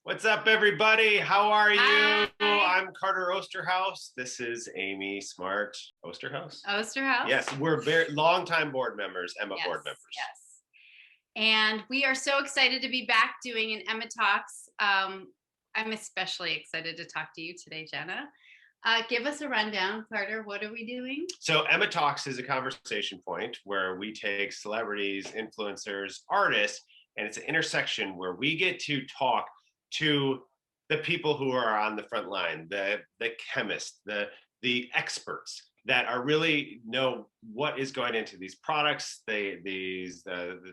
What's up, everybody? How are you? Hi. I'm Carter Oosterhouse. This is Amy Smart Oosterhouse. Oosterhouse? Yes, we're very longtime board members, EMA board members. Yes. And we are so excited to be back doing an EMA Talks. I'm especially excited to talk to you today, Jenna. Give us a rundown, Carter. What are we doing? So EMA Talks is a conversation point where we take celebrities, influencers, artists, and it's an intersection where we get to talk to the people who are on the front line, the chemists, the experts that are really know what is going into these products, the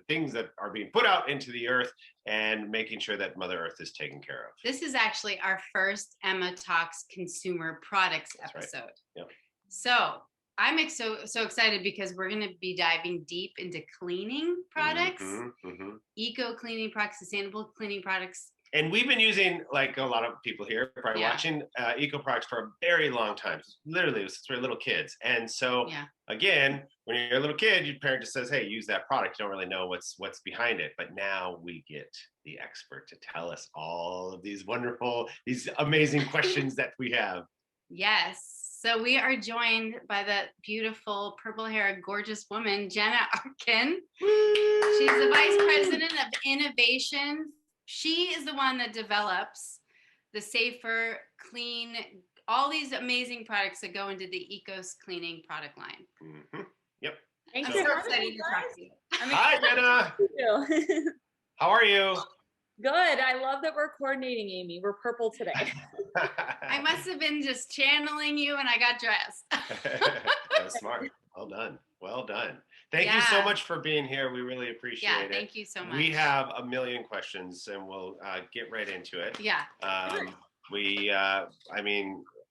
things that are being put out into the earth, and making sure that Mother Earth is taken care of. This is actually our first EMA Talks consumer products episode. Right. Yep. So I'm so excited because we're going to be diving deep into cleaning products, eco cleaning products, sustainable cleaning products. And we've been using, like a lot of people here, probably watching eco products for a very long time. Literally, since we were little kids. And so, again, when you're a little kid, your parent just says, hey, use that product. You don't really know what's behind it. But now we get the expert to tell us all of these wonderful, these amazing questions that we have. Yes. So we are joined by the beautiful purple-haired, gorgeous woman, Jenna Arkin. She's the Vice President of Innovation. She is the one that develops the safer, clean, all these amazing products that go into the ECOS cleaning product line. Yep. I'm so excited to talk to you. Hi, Jenna. Thank you. How are you? Good. I love that we're coordinating, Amy. We're purple today. I must have been just channeling you and I got dressed. That was smart. Well done. Well done. Thank you so much for being here. We really appreciate it. Yeah, thank you so much. We have a million questions and we'll get right into it. Yeah.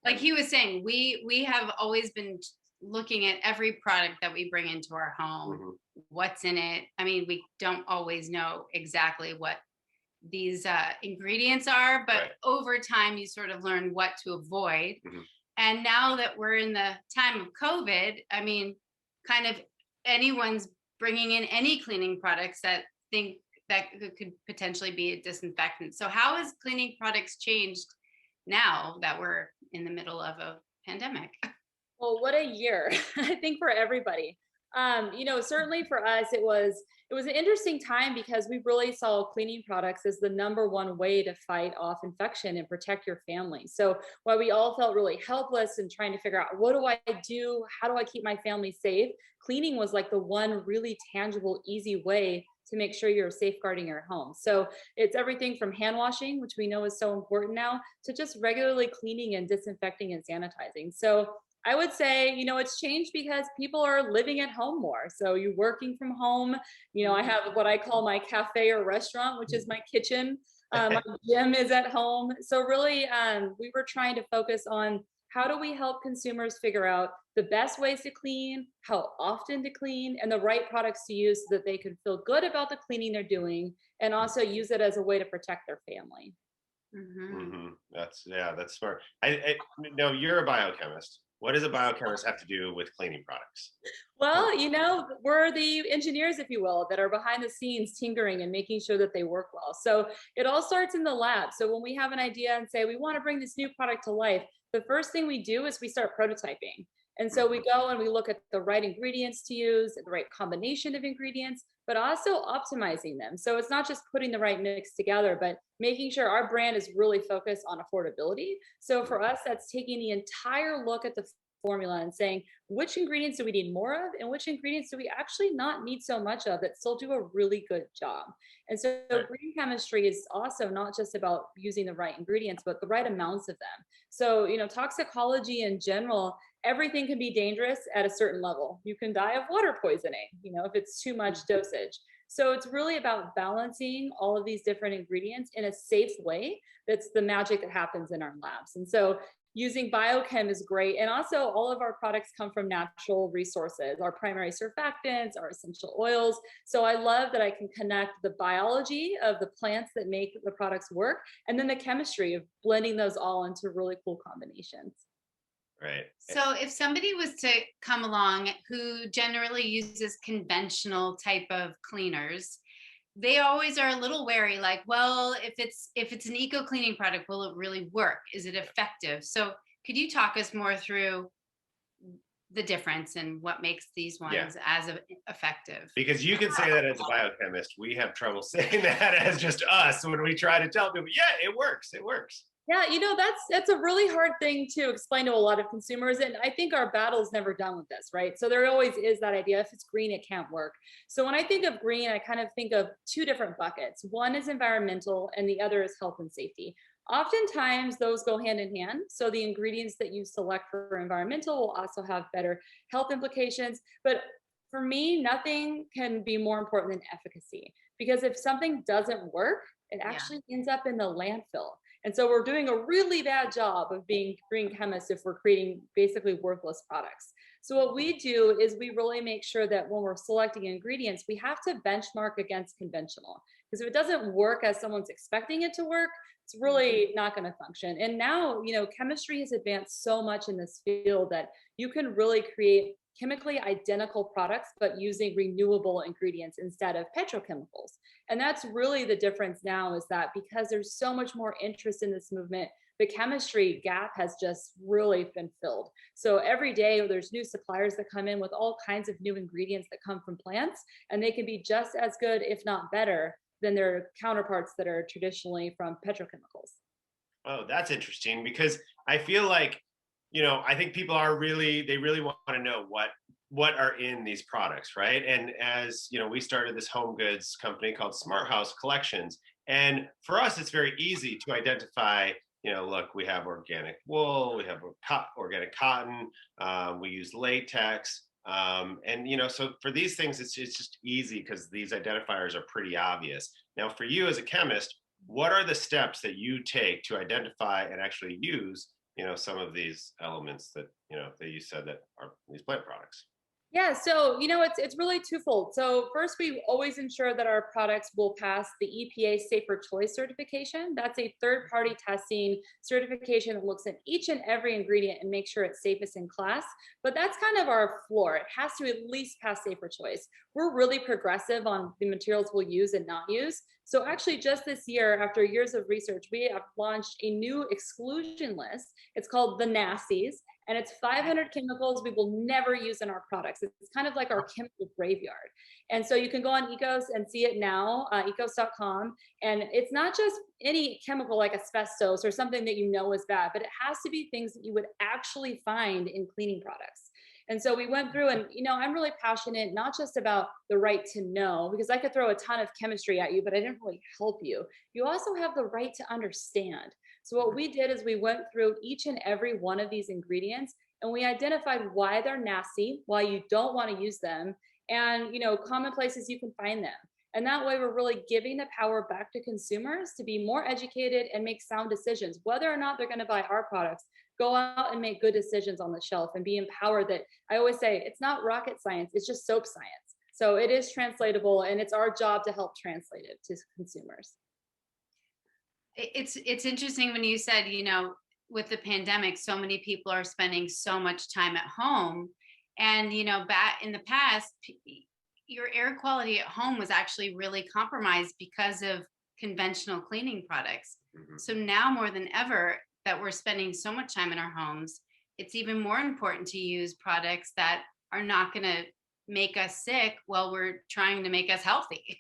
Like he was saying, we have always been looking at every product that we bring into our home, what's in it. I mean, we don't always know exactly what these ingredients are, but over time you sort of learn what to avoid. And now that we're in the time of COVID, I mean, kind of anyone's bringing in any cleaning products that think that could potentially be a disinfectant. So how has cleaning products changed now that we're in the middle of a pandemic? Well, what a year. I think for everybody. Certainly for us, it was an interesting time because we really saw cleaning products as the number one way to fight off infection and protect your family. So while we all felt really helpless and trying to figure out, what do I do? How do I keep my family safe? Cleaning was like the one really tangible, easy way to make sure you're safeguarding your home. So it's everything from hand washing, which we know is so important now, to just regularly cleaning and disinfecting and sanitizing. So I would say, it's changed because people are living at home more. So you're working from home. I have what I call my cafe or restaurant, which is my kitchen. My gym is at home. So really, we were trying to focus on how do we help consumers figure out the best ways to clean, how often to clean, and the right products to use so that they can feel good about the cleaning they're doing and also use it as a way to protect their family. That's smart. I know you're a biochemist. What does a biochemist have to do with cleaning products? Well, we're the engineers, if you will, that are behind the scenes tinkering and making sure that they work well. So it all starts in the lab. So when we have an idea and say, we want to bring this new product to life, the first thing we do is we start prototyping. And so we go and we look at the right ingredients to use, the right combination of ingredients, but also optimizing them. So it's not just putting the right mix together, but making sure our brand is really focused on affordability. So for us, that's taking the entire look at the formula and saying, which ingredients do we need more of and which ingredients do we actually not need so much of that still do a really good job. And so green chemistry is also not just about using the right ingredients, but the right amounts of them. So, toxicology in general, everything can be dangerous at a certain level. You can die of water poisoning, if it's too much dosage. So it's really about balancing all of these different ingredients in a safe way. That's the magic that happens in our labs. And so using biochem is great. And also all of our products come from natural resources, our primary surfactants, our essential oils. So I love that I can connect the biology of the plants that make the products work, and then the chemistry of blending those all into really cool combinations. Right. So if somebody was to come along who generally uses conventional type of cleaners they always are a little wary, like, well, if it's an eco cleaning product, will it really work? Is it effective? So could you talk us more through the difference and what makes these Yeah. ones as effective? Because you can say that as a biochemist. We have trouble saying that as just us when we try to tell people, yeah, it works. It works. Yeah, that's a really hard thing to explain to a lot of consumers. And I think our battle's never done with this, right? So there always is that idea, if it's green, it can't work. So when I think of green, I kind of think of two different buckets. One is environmental and the other is health and safety. Oftentimes those go hand in hand. So the ingredients that you select for environmental will also have better health implications. But for me, nothing can be more important than efficacy, because if something doesn't work, it actually ends up in the landfill. And so we're doing a really bad job of being green chemists if we're creating basically worthless products. So what we do is we really make sure that when we're selecting ingredients, we have to benchmark against conventional. Because if it doesn't work as someone's expecting it to work, it's really not going to function. And now, chemistry has advanced so much in this field that you can really create chemically identical products, but using renewable ingredients instead of petrochemicals. And that's really the difference now, is that because there's so much more interest in this movement, the chemistry gap has just really been filled. So every day there's new suppliers that come in with all kinds of new ingredients that come from plants, and they can be just as good, if not better, than their counterparts that are traditionally from petrochemicals. Oh, that's interesting, because I feel like, I think people they really want to know what are in these products, right? And as we started this home goods company called Smart House Collections, and for us, it's very easy to identify. Look, we have organic wool, we have organic cotton, we use latex, and so for these things, it's just easy because these identifiers are pretty obvious. Now, for you as a chemist, what are the steps that you take to identify and actually use some of these elements that that you said that are these plant products? Yeah, so it's really twofold. So first, we always ensure that our products will pass the EPA Safer Choice certification. That's a third-party testing certification that looks at each and every ingredient and makes sure it's safest in class. But that's kind of our floor. It has to at least pass Safer Choice. We're really progressive on the materials we'll use and not use. So actually, just this year, after years of research, we have launched a new exclusion list. It's called the Nasties, and it's 500 chemicals we will never use in our products. It's kind of like our chemical graveyard. And so you can go on ECOS and see it now, ecos.com. And it's not just any chemical like asbestos or something that is bad, but it has to be things that you would actually find in cleaning products. And so we went through, and I'm really passionate not just about the right to know, because I could throw a ton of chemistry at you, but I didn't really help you. You also have the right to understand. So what we did is we went through each and every one of these ingredients, and we identified why they're nasty, why you don't want to use them, and common places you can find them. And that way we're really giving the power back to consumers to be more educated and make sound decisions, whether or not they're going to buy our products. Go out and make good decisions on the shelf and be empowered. That I always say, it's not rocket science, it's just soap science. So it is translatable, and it's our job to help translate it to consumers. It's interesting when you said, with the pandemic, so many people are spending so much time at home, and back in the past, your air quality at home was actually really compromised because of conventional cleaning products. Mm-hmm. So now more than ever that we're spending so much time in our homes, it's even more important to use products that are not going to make us sick while we're trying to make us healthy.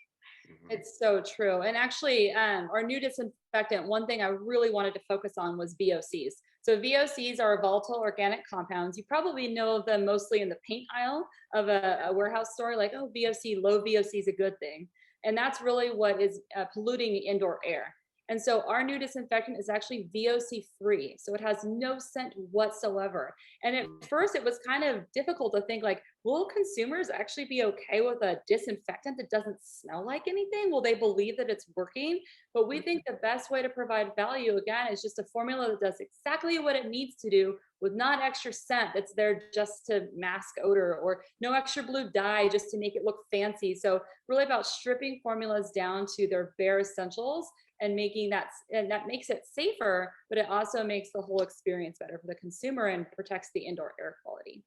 It's so true. And actually, our new disinfectant, one thing I really wanted to focus on was VOCs. So VOCs are volatile organic compounds. You probably know of them mostly in the paint aisle of a warehouse store, like, oh, VOC, low VOC is a good thing. And that's really what is polluting indoor air. And so our new disinfectant is actually VOC free. So it has no scent whatsoever. And at first it was kind of difficult to think, like, will consumers actually be okay with a disinfectant that doesn't smell like anything? Will they believe that it's working? But we think the best way to provide value, again, is just a formula that does exactly what it needs to do, with not extra scent that's there just to mask odor, or no extra blue dye just to make it look fancy. So really about stripping formulas down to their bare essentials and that makes it safer, but it also makes the whole experience better for the consumer and protects the indoor air quality.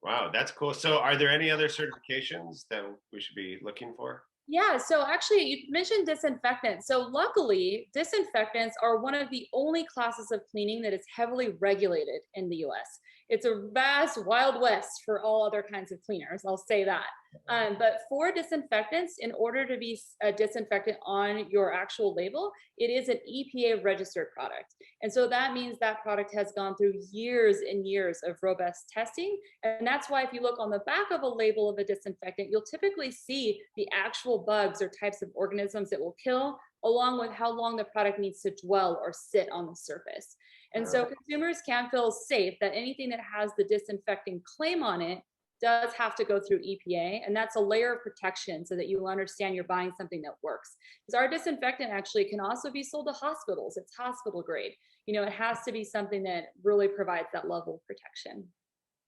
Wow, that's cool. So are there any other certifications that we should be looking for? Yeah, so actually you mentioned disinfectants. So luckily, disinfectants are one of the only classes of cleaning that is heavily regulated in the US. It's a vast wild west for all other kinds of cleaners, I'll say that. But for disinfectants, in order to be a disinfectant on your actual label, it is an EPA registered product. And so that means that product has gone through years and years of robust testing. And that's why if you look on the back of a label of a disinfectant, you'll typically see the actual bugs or types of organisms it will kill, along with how long the product needs to dwell or sit on the surface. And so consumers can feel safe that anything that has the disinfecting claim on it does have to go through EPA. And that's a layer of protection so that you understand you're buying something that works. Because our disinfectant actually can also be sold to hospitals. It's hospital grade. It has to be something that really provides that level of protection.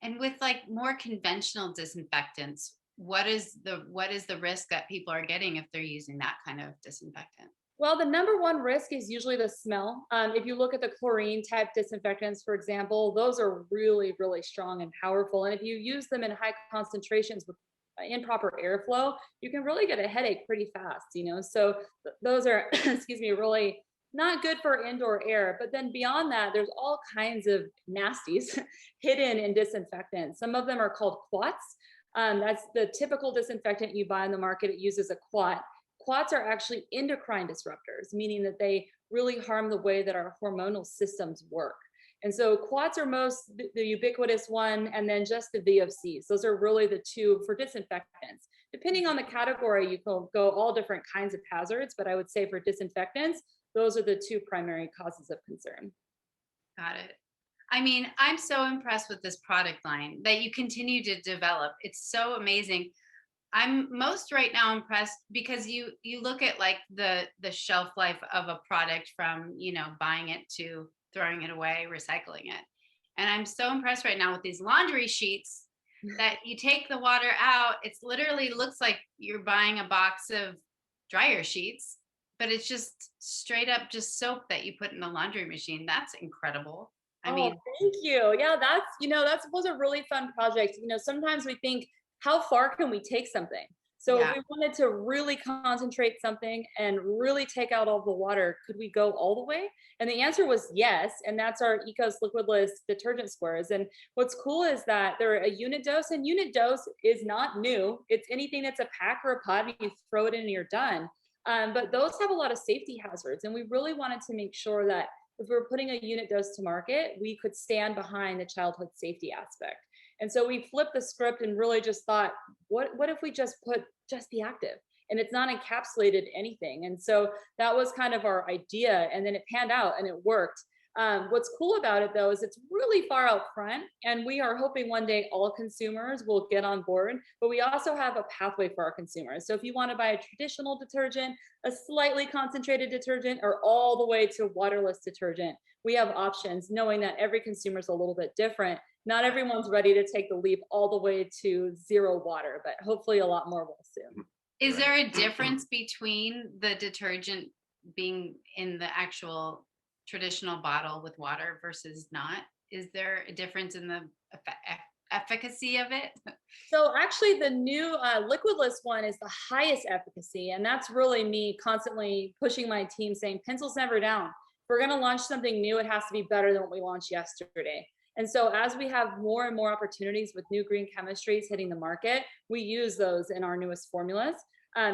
And with like more conventional disinfectants, what is the risk that people are getting if they're using that kind of disinfectant? Well, the number one risk is usually the smell. If you look at the chlorine type disinfectants, for example, those are really, really strong and powerful. And if you use them in high concentrations with improper airflow, you can really get a headache pretty fast, So those are, excuse me, really not good for indoor air. But then beyond that, there's all kinds of nasties hidden in disinfectants. Some of them are called quats. That's the typical disinfectant you buy in the market. It uses a quat. Quats are actually endocrine disruptors, meaning that they really harm the way that our hormonal systems work. And so quats are the ubiquitous one, and then just the VOCs. Those are really the two for disinfectants. Depending on the category, you can go all different kinds of hazards, but I would say for disinfectants, those are the two primary causes of concern. Got it. I mean, I'm so impressed with this product line that you continue to develop. It's so amazing. I'm most right now impressed because you look at like the shelf life of a product from, buying it to throwing it away, recycling it. And I'm so impressed right now with these laundry sheets that you take the water out. It's literally looks like you're buying a box of dryer sheets, but it's just straight up just soap that you put in the laundry machine. That's incredible. I mean, thank you. Yeah, that was a really fun project. Sometimes we think, how far can we take something? So if we wanted to really concentrate something and really take out all the water, could we go all the way? And the answer was yes. And that's our ECOS liquidless detergent squares. And what's cool is that they're a unit dose, and unit dose is not new. It's anything that's a pack or a pod, and you throw it in and you're done. But those have a lot of safety hazards. And we really wanted to make sure that if we're putting a unit dose to market, we could stand behind the childhood safety aspect. And so we flipped the script and really just thought, what if we just put just the active, and it's not encapsulated anything? And so that was kind of our idea, and then it panned out and it worked. What's cool about it though is it's really far out front, and we are hoping one day all consumers will get on board, but we also have a pathway for our consumers. So if you want to buy a traditional detergent, a slightly concentrated detergent, or all the way to waterless detergent, we have options, knowing that every consumer is a little bit different. Not everyone's ready to take the leap all the way to zero water, but hopefully a lot more will soon. Is there a difference between the detergent being in the actual traditional bottle with water versus not? Is there a difference in the efficacy of it? So actually the new liquidless one is the highest efficacy. And that's really me constantly pushing my team saying, pencils never down. If we're going to launch something new, it has to be better than what we launched yesterday. And so as we have more and more opportunities with new green chemistries hitting the market, we use those in our newest formulas.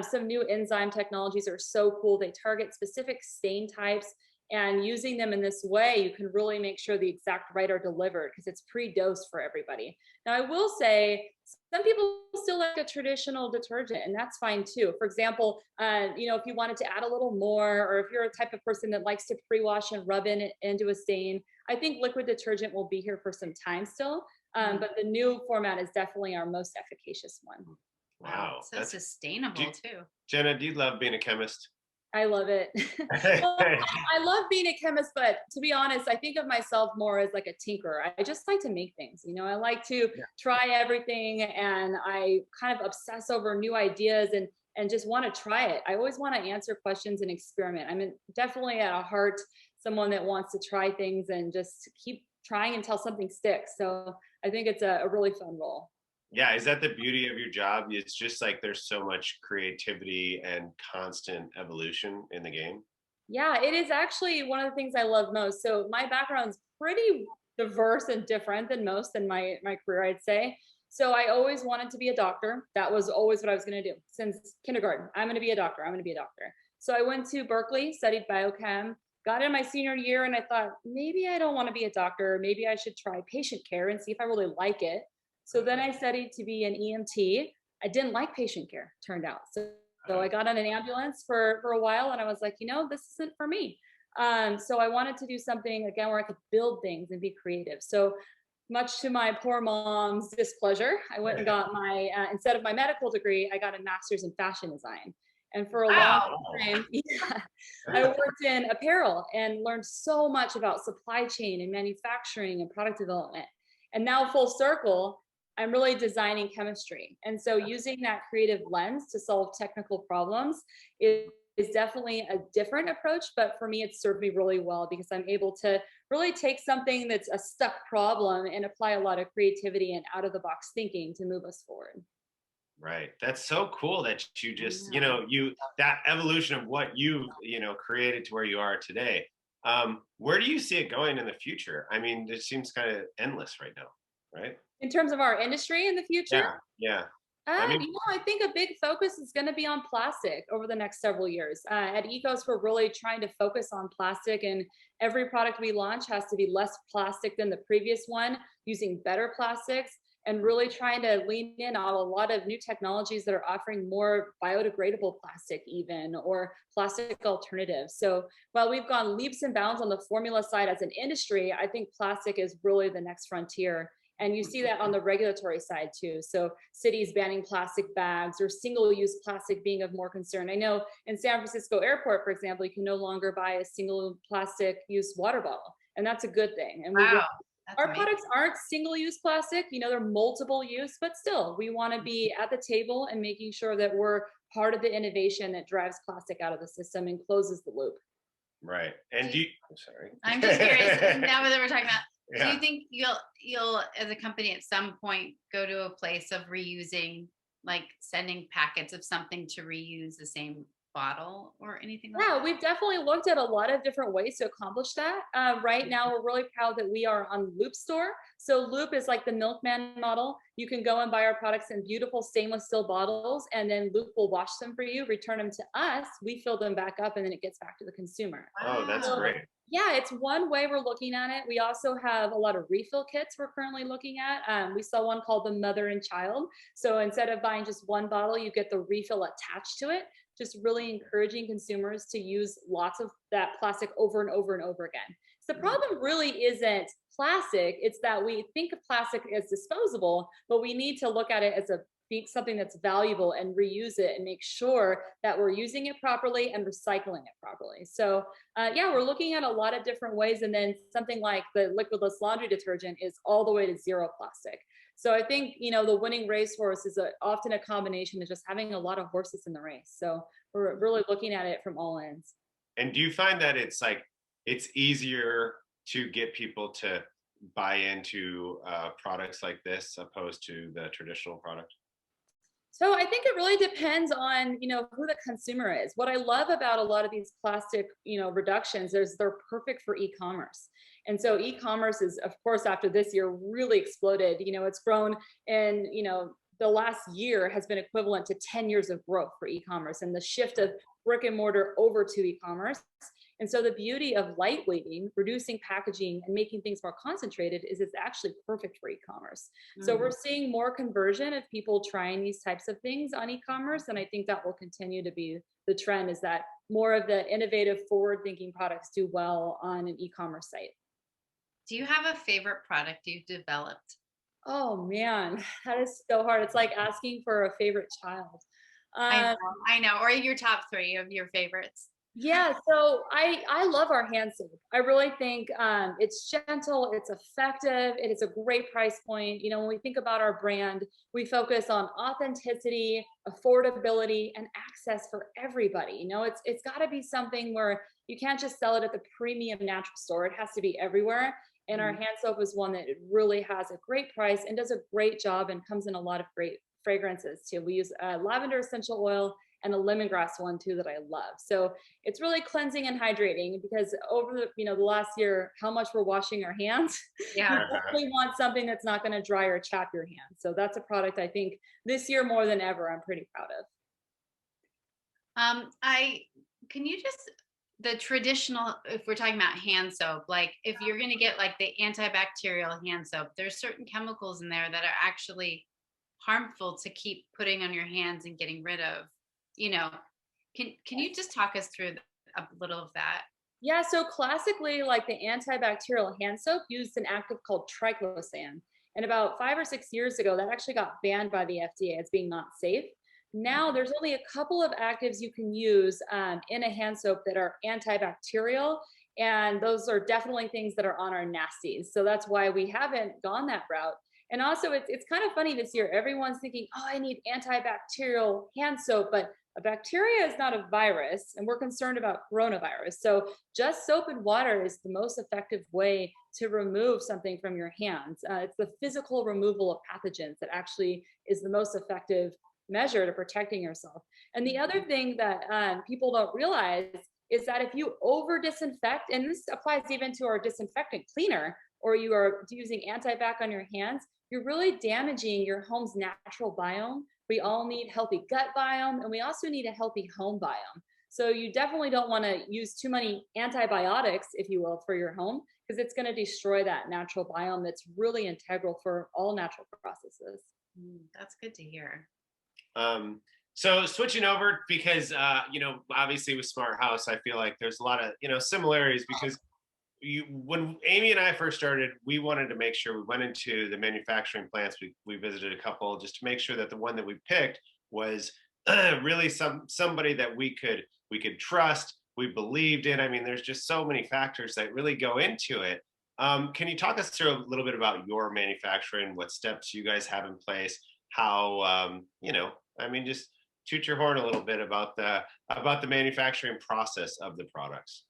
Some new enzyme technologies are so cool. They target specific stain types, and using them in this way, you can really make sure the exact right are delivered because it's pre-dosed for everybody. Now, I will say some people still like a traditional detergent, and that's fine too. For example, if you wanted to add a little more, or if you're a type of person that likes to pre-wash and rub into a stain, I think liquid detergent will be here for some time still. But the new format is definitely our most efficacious one. Wow. So that's sustainable too. Jenna, do you love being a chemist? I love it. Well, I love being a chemist, but to be honest, I think of myself more as like a tinkerer. I just like to make things, I like to try everything, and I kind of obsess over new ideas and just want to try it. I always want to answer questions and experiment. I'm definitely at heart someone that wants to try things and just keep trying until something sticks. So I think it's a really fun role. Yeah, is that the beauty of your job? It's just like there's so much creativity and constant evolution in the game. Yeah, it is actually one of the things I love most. So my background's pretty diverse and different than most in my career, I'd say. So I always wanted to be a doctor. That was always what I was going to do since kindergarten. I'm going to be a doctor. I'm going to be a doctor. So I went to Berkeley, studied biochem, got in my senior year, and I thought maybe I don't want to be a doctor. Maybe I should try patient care and see if I really like it. So then I studied to be an EMT. I didn't like patient care, turned out. So I got on an ambulance for a while, and I was like, this isn't for me. So I wanted to do something again where I could build things and be creative. So much to my poor mom's displeasure, I went and got my instead of my medical degree, I got a master's in fashion design. And for a long Wow. time, yeah, I worked in apparel and learned so much about supply chain and manufacturing and product development. And now, full circle, I'm really designing chemistry. And so using that creative lens to solve technical problems is definitely a different approach, but for me, it's served me really well because I'm able to really take something that's a stuck problem and apply a lot of creativity and out of the box thinking to move us forward. Right. That's so cool that you just, Yeah. that evolution of what you, created to where you are today. Where do you see it going in the future? I mean, it seems kind of endless right now, right? In terms of our industry in the future, Yeah. Yeah. I mean, I think a big focus is going to be on plastic over the next several years. At ECOS, we're really trying to focus on plastic, and every product we launch has to be less plastic than the previous one, using better plastics, and really trying to lean in on a lot of new technologies that are offering more biodegradable plastic, even, or plastic alternatives. So while we've gone leaps and bounds on the formula side as an industry, I think plastic is really the next frontier. And you see that on the regulatory side too. So cities banning plastic bags or single-use plastic being of more concern. I know in San Francisco airport, for example, you can no longer buy a single plastic use water bottle. And that's a good thing. And Wow. That's our amazing. products aren't single-use plastic, they're multiple use, but still we want to be at the table and making sure that we're part of the innovation that drives plastic out of the system and closes the loop. right. And I'm sorry. I'm just curious. Now that we're talking about, do Yeah. you think you'll as a company at some point go to a place of reusing, like sending packets of something to reuse the same bottle or anything like Yeah, that? we've definitely looked at a lot of different ways to accomplish that. Right now, we're really proud that we are on Loop Store. So Loop is like the milkman model. You can go and buy our products in beautiful stainless steel bottles, and then Loop will wash them for you, return them to us. We fill them back up, and then it gets back to the consumer. Oh, that's So, great. yeah, it's one way we're looking at it. We also have a lot of refill kits we're currently looking at. We saw one called the Mother and Child. So instead of buying just one bottle, you get the refill attached to it, just really encouraging consumers to use lots of that plastic over and over and over again. So the problem really isn't plastic, it's that we think of plastic as disposable, but we need to look at it as being something that's valuable and reuse it and make sure that we're using it properly and recycling it properly. So yeah, we're looking at a lot of different ways. And then something like the liquidless laundry detergent is all the way to zero plastic. So I think, the winning racehorse is often a combination of just having a lot of horses in the race. So we're really looking at it from all ends. And do you find that it's easier to get people to buy into products like this opposed to the traditional product? So I think it really depends on, who the consumer is. What I love about a lot of these plastic, reductions is they're perfect for e-commerce. And so e-commerce is, of course, after this year really exploded. It's grown, and, the last year has been equivalent to 10 years of growth for e-commerce and the shift of brick and mortar over to e-commerce. And so the beauty of lightweighting, reducing packaging, and making things more concentrated is it's actually perfect for e-commerce. So we're seeing more conversion of people trying these types of things on e-commerce. And I think that will continue to be the trend, is that more of the innovative, forward-thinking products do well on an e-commerce site. Do you have a favorite product you've developed? Oh man, that is so hard. It's like asking for a favorite child. I know, Um, I know. Or your top three of your favorites. Yeah, so I love our hand soap. I really think it's gentle, it's effective, it is a great price point. When we think about our brand, we focus on authenticity, affordability, and access for everybody. It's got to be something where you can't just sell it at the premium natural store. It has to be everywhere. And our hand soap is one that really has a great price and does a great job and comes in a lot of great fragrances too. We use lavender essential oil and a lemongrass one too that I love. So it's really cleansing and hydrating, because over the last year, how much we're washing our hands. Yeah. You definitely want something that's not going to dry or chap your hands. So that's a product I think this year more than ever I'm pretty proud of. Can you just, the traditional, if we're talking about hand soap, like if you're going to get like the antibacterial hand soap, there's certain chemicals in there that are actually harmful to keep putting on your hands and getting rid of, can you just talk us through a little of that? Yeah, so classically, like the antibacterial hand soap used an active called triclosan. And about 5 or 6 years ago, that actually got banned by the FDA as being not safe. Now there's only a couple of actives you can use in a hand soap that are antibacterial. And those are definitely things that are on our nasties. So that's why we haven't gone that route. And also it's kind of funny this year, everyone's thinking, oh, I need antibacterial hand soap, but a bacteria is not a virus, and we're concerned about coronavirus. So just soap and water is the most effective way to remove something from your hands. It's the physical removal of pathogens that actually is the most effective measure to protecting yourself. And the other thing that people don't realize is that if you over disinfect, and this applies even to our disinfectant cleaner, or you are using antibac on your hands, you're really damaging your home's natural biome. We all need healthy gut biome, and we also need a healthy home biome. So you definitely don't want to use too many antibiotics, if you will, for your home, because it's going to destroy that natural biome that's really integral for all natural processes. That's good to hear. So switching over, because obviously with Smart House, I feel like there's a lot of similarities, because when Amy and I first started, we wanted to make sure we went into the manufacturing plants. We visited a couple just to make sure that the one that we picked was really somebody that we could trust, we believed in. I mean, there's just so many factors that really go into it. Can you talk us through a little bit about your manufacturing, what steps you guys have in place, how just toot your horn a little bit about the manufacturing process of the products?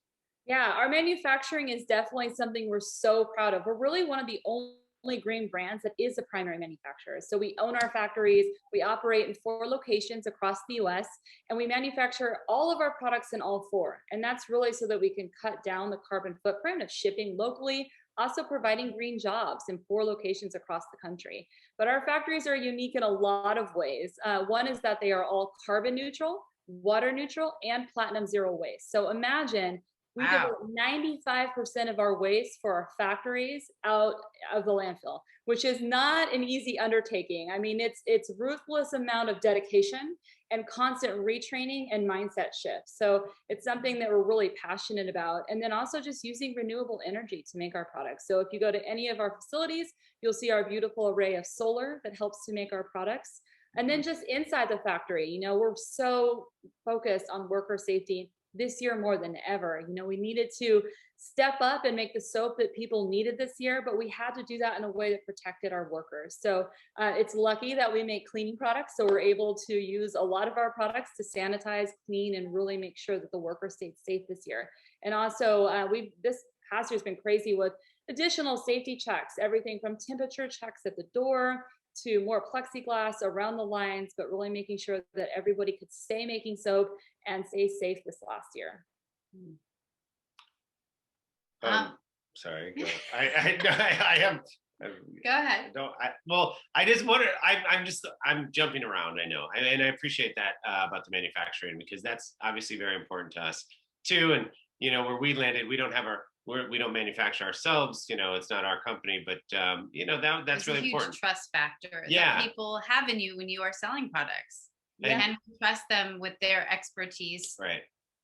Yeah, our manufacturing is definitely something we're so proud of. We're really one of the only green brands that is a primary manufacturer. So we own our factories, we operate in 4 locations across the US, and we manufacture all of our products in all 4. And that's really so that we can cut down the carbon footprint of shipping locally, also providing green jobs in 4 locations across the country. But our factories are unique in a lot of ways. One is that they are all carbon neutral, water neutral, and platinum zero waste. So imagine we divert 95% of our waste for our factories out of the landfill, which is not an easy undertaking. I mean, it's ruthless amount of dedication and constant retraining and mindset shifts. So it's something that we're really passionate about. And then also just using renewable energy to make our products. So if you go to any of our facilities, you'll see our beautiful array of solar that helps to make our products. And then just inside the factory, we're so focused on worker safety this year more than ever. We needed to step up and make the soap that people needed this year, but we had to do that in a way that protected our workers. So it's lucky that we make cleaning products, so we're able to use a lot of our products to sanitize, clean, and really make sure that the workers stayed safe this year. And also, this past year's been crazy with additional safety checks, everything from temperature checks at the door to more plexiglass around the lines, but really making sure that everybody could stay making soap and stay safe this last year. Sorry, go. I have. Go ahead. I just wonder. I'm jumping around. I know, and I appreciate that about the manufacturing, because that's obviously very important to us too. And where we landed, we don't manufacture ourselves. It's not our company, but that's really important. Trust factor that people have in you when you are selling products. And trust them with their expertise. Right.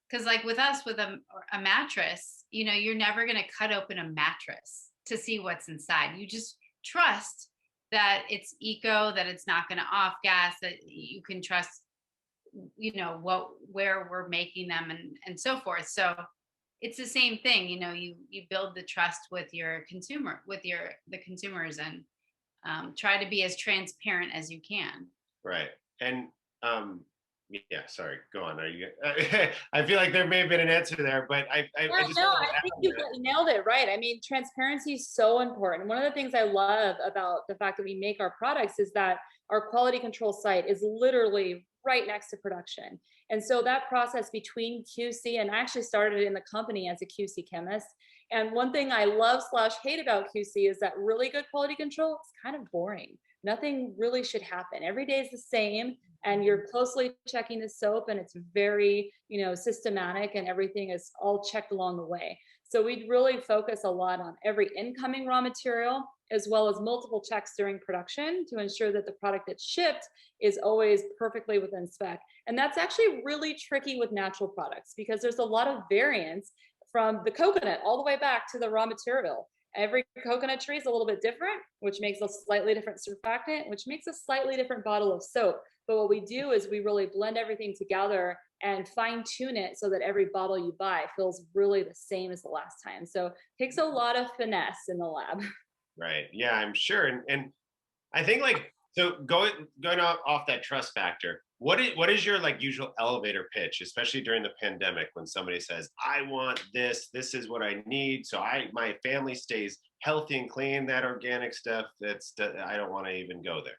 Because like with us, with a mattress, you're never going to cut open a mattress to see what's inside. You just trust that it's eco, that it's not going to off gas, that you can trust, where we're making them and so forth. So it's the same thing, you build the trust with your consumer, with the consumers, and try to be as transparent as you can. Right. And Yeah, sorry. Go on. Are you? I feel like there may have been an answer there, but I Yeah, just no, wanted to I add think on you that. nailed it right. I mean, transparency is so important. One of the things I love about the fact that we make our products is that our quality control site is literally right next to production. And so that process between QC, and I actually started in the company as a QC chemist. And one thing I love slash hate about QC is that really good quality control is kind of boring. Nothing really should happen. Every day is the same, and you're closely checking the soap, and it's very, systematic, and everything is all checked along the way. So we'd really focus a lot on every incoming raw material, as well as multiple checks during production to ensure that the product that's shipped is always perfectly within spec. And that's actually really tricky with natural products because there's a lot of variance from the coconut all the way back to the raw material. Every coconut tree is a little bit different, which makes a slightly different surfactant, which makes a slightly different bottle of soap. But what we do is we really blend everything together and fine tune it so that every bottle you buy feels really the same as the last time. So it takes a lot of finesse in the lab. Right. Yeah, I'm sure. And I think like so going off that trust factor, what is your like usual elevator pitch, especially during the pandemic when somebody says, I want this is what I need. So my family stays healthy and clean, that organic stuff, I don't want to even go there.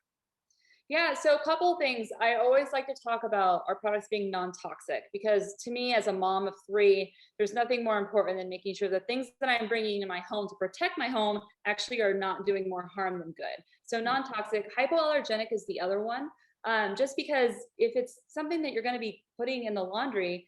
Yeah, so a couple of things. I always like to talk about our products being non-toxic because to me, as a mom of three, there's nothing more important than making sure the things that I'm bringing into my home to protect my home actually are not doing more harm than good. So non-toxic, hypoallergenic is the other one. Just because if it's something that you're going to be putting in the laundry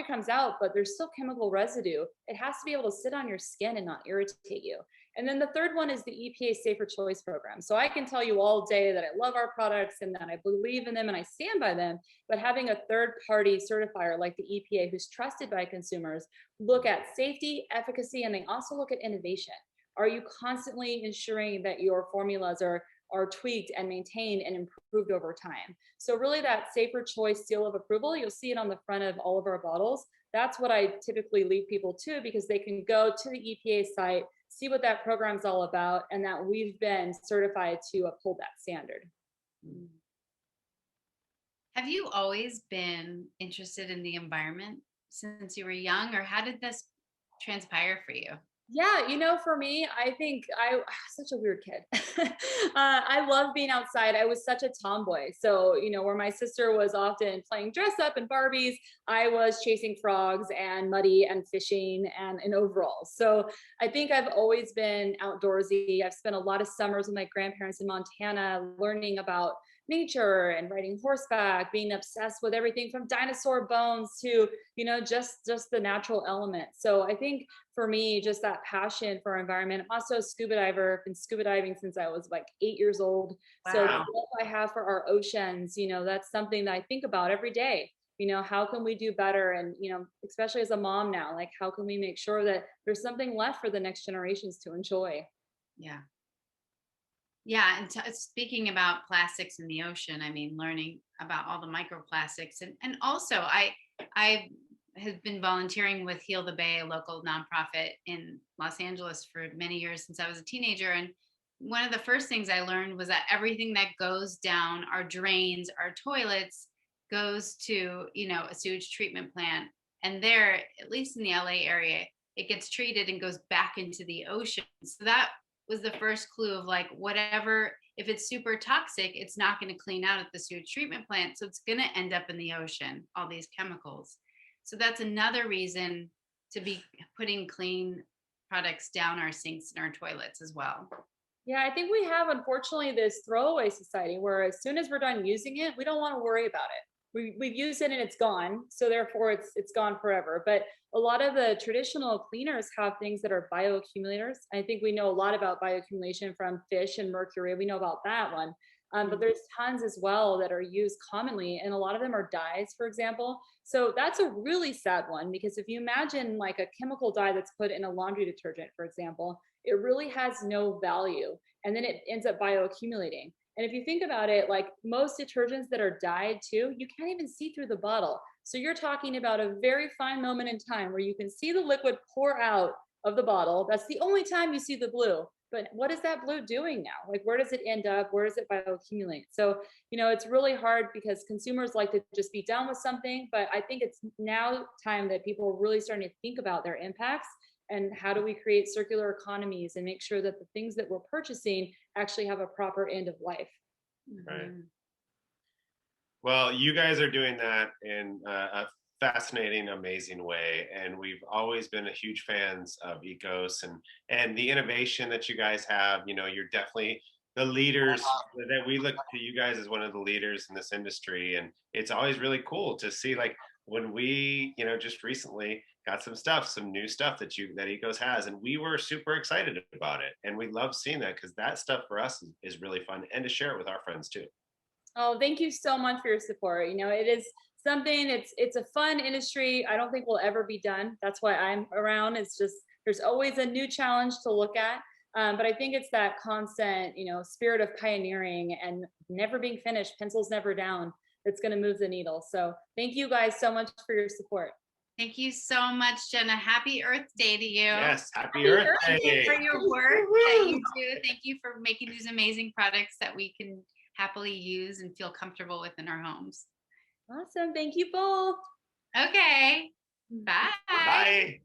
comes out, but there's still chemical residue. It has to be able to sit on your skin and not irritate you. And then the third one is the EPA Safer Choice Program. So I can tell you all day that I love our products and that I believe in them and I stand by them, but having a third party certifier like the EPA who's trusted by consumers look at safety, efficacy, and they also look at innovation. Are you constantly ensuring that your formulas are tweaked and maintained and improved over time? So really that Safer Choice seal of approval, you'll see it on the front of all of our bottles. That's what I typically lead people to because they can go to the EPA site, see what that program's all about, and that we've been certified to uphold that standard. Have you always been interested in the environment since you were young, or how did this transpire for you? Yeah, for me, I think such a weird kid. I love being outside. I was such a tomboy. So, where my sister was often playing dress up and Barbies, I was chasing frogs and muddy and fishing and in overalls. So I think I've always been outdoorsy. I've spent a lot of summers with my grandparents in Montana learning about nature and riding horseback, being obsessed with everything from dinosaur bones to, just the natural element. So I think for me, just that passion for our environment. Also, scuba diver, been scuba diving since I was like 8 years old. So the Wow. love I have for our oceans, that's something that I think about every day. How can we do better? And, especially as a mom now, like how can we make sure that there's something left for the next generations to enjoy? Yeah. Yeah. And speaking about plastics in the ocean, I mean, learning about all the microplastics and also I have been volunteering with Heal the Bay, a local nonprofit in Los Angeles for many years since I was a teenager. And one of the first things I learned was that everything that goes down our drains, our toilets, goes to, a sewage treatment plant. And there, at least in the LA area, it gets treated and goes back into the ocean. So that was the first clue of like, whatever, if it's super toxic, it's not going to clean out at the sewage treatment plant. So it's going to end up in the ocean, all these chemicals. So that's another reason to be putting clean products down our sinks and our toilets as well. Yeah, I think we have, unfortunately, this throwaway society where as soon as we're done using it, we don't want to worry about it. We've used it and it's gone. So therefore it's gone forever. But a lot of the traditional cleaners have things that are bioaccumulators. I think we know a lot about bioaccumulation from fish and mercury. We know about that one. But there's tons as well that are used commonly, and a lot of them are dyes, for example. So that's a really sad one because if you imagine like a chemical dye that's put in a laundry detergent, for example, it really has no value, and then it ends up bioaccumulating. And if you think about it, like most detergents that are dyed too, you can't even see through the bottle. So you're talking about a very fine moment in time where you can see the liquid pour out of the bottle. That's the only time you see the blue. But what is that blue doing now? Like, where does it end up? Where does it bioaccumulate? So, it's really hard because consumers like to just be done with something. But I think it's now time that people are really starting to think about their impacts and how do we create circular economies and make sure that the things that we're purchasing actually have a proper end of life. Right. Well, you guys are doing that in a fascinating, amazing way, and we've always been a huge fans of ECOS and the innovation that you guys have. You're definitely the leaders that we look to you guys as one of the leaders in this industry, and it's always really cool to see, like, when we just recently got some new stuff that ECOS has, and we were super excited about it, and we love seeing that because that stuff for us is really fun, and to share it with our friends too. Oh, thank you so much for your support. It is something, it's a fun industry. I don't think we'll ever be done. That's why I'm around. It's just, there's always a new challenge to look at. But I think it's that constant, spirit of pioneering and never being finished, pencils never down, that's going to move the needle. So thank you guys so much for your support. Thank you so much, Jenna. Happy Earth Day to you. Yes, happy Earth Day. Thank you for your work that you do. Thank you for making these amazing products that we can happily use and feel comfortable with in our homes. Awesome. Thank you both. Okay. Bye. Bye.